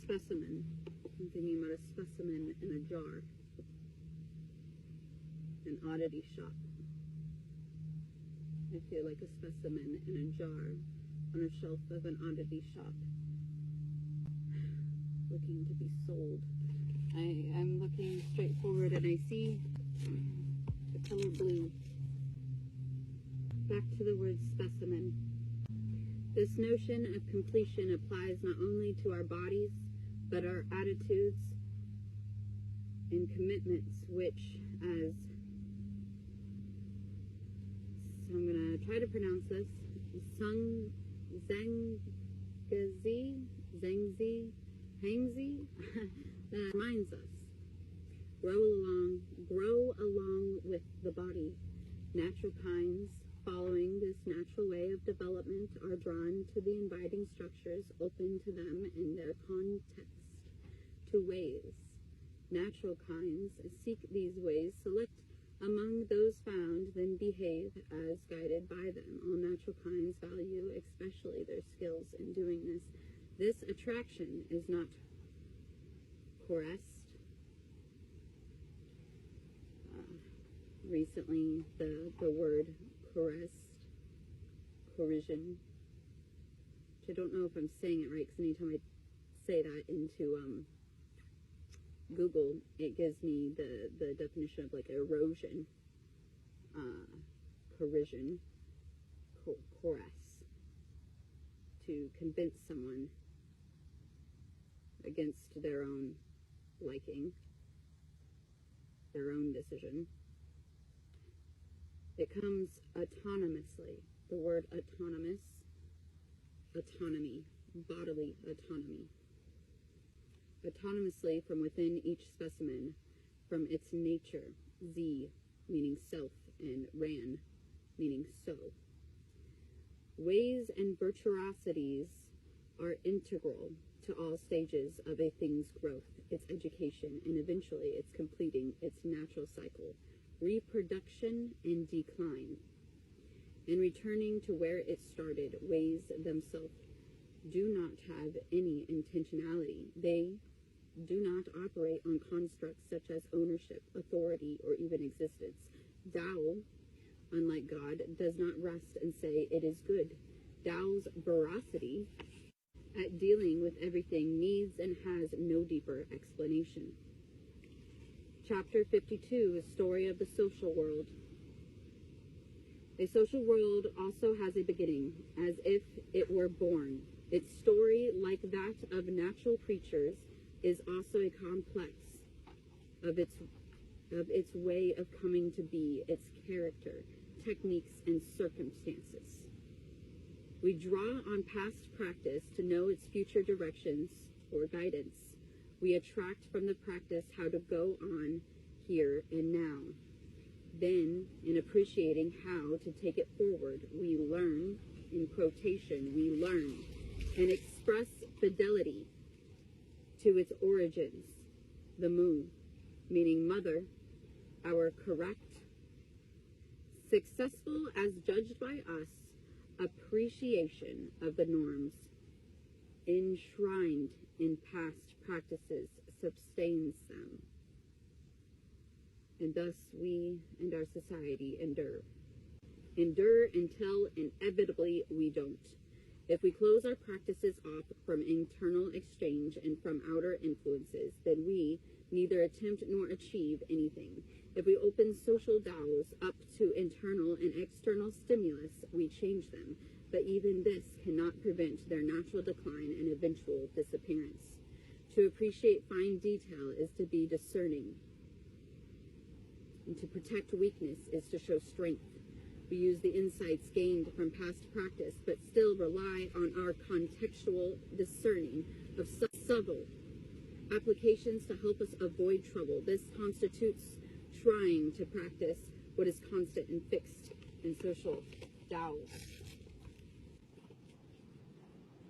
specimen. I'm thinking about a specimen in a jar. An oddity shop. I feel like a specimen in a jar on a shelf of an oddity shop, looking to be sold. I'm looking straight forward and I see the color blue. Back to the word specimen. This notion of completion applies not only to our bodies, but our attitudes and commitments, which, as so I'm going to try to pronounce this, Hangzi, that reminds us, grow along with the body. Natural kinds, following this natural way of development, are drawn to the inviting structures open to them in their context, to ways. Natural kinds seek these ways, select among those found, then behave as guided by them. All natural kinds value especially their skills in doing this. This attraction is not coerced. Recently, the word coercion, which I don't know if I'm saying it right, because anytime I say that into Google, it gives me the definition of like erosion, coercion, coerce, to convince someone against their own liking, their own decision. It comes autonomously. The word autonomous, autonomy, bodily autonomy. Autonomously from within each specimen, from its nature, Z, meaning self, and ran, meaning so. Ways and virtuosities are integral to all stages of a thing's growth, its education, and eventually its completing its natural cycle, reproduction and decline. And returning to where it started, ways themselves do not have any intentionality. They do not operate on constructs such as ownership, authority, or even existence. Tao, unlike God, does not rest and say it is good. Tao's veracity at dealing with everything needs and has no deeper explanation. Chapter 52, a story of the social world. A social world also has a beginning, as if it were born. Its story, like that of natural creatures, is also a complex of its way of coming to be, its character, techniques, and circumstances. We draw on past practice to know its future directions or guidance. We attract from the practice how to go on here and now. Then, in appreciating how to take it forward, we learn, in quotation, we learn, and express fidelity to its origins, the moon, meaning mother, our correct, successful as judged by us, appreciation of the norms enshrined in past practices sustains them. And thus we and our society endure. Endure until inevitably we don't. If we close our practices off from internal exchange and from outer influences, then we neither attempt nor achieve anything. If we open social DAOs up to internal and external stimulus, we change them. But even this cannot prevent their natural decline and eventual disappearance. To appreciate fine detail is to be discerning. And to protect weakness is to show strength. We use the insights gained from past practice, but still rely on our contextual discerning of subtle applications to help us avoid trouble. This constitutes trying to practice what is constant and fixed in social DAOs.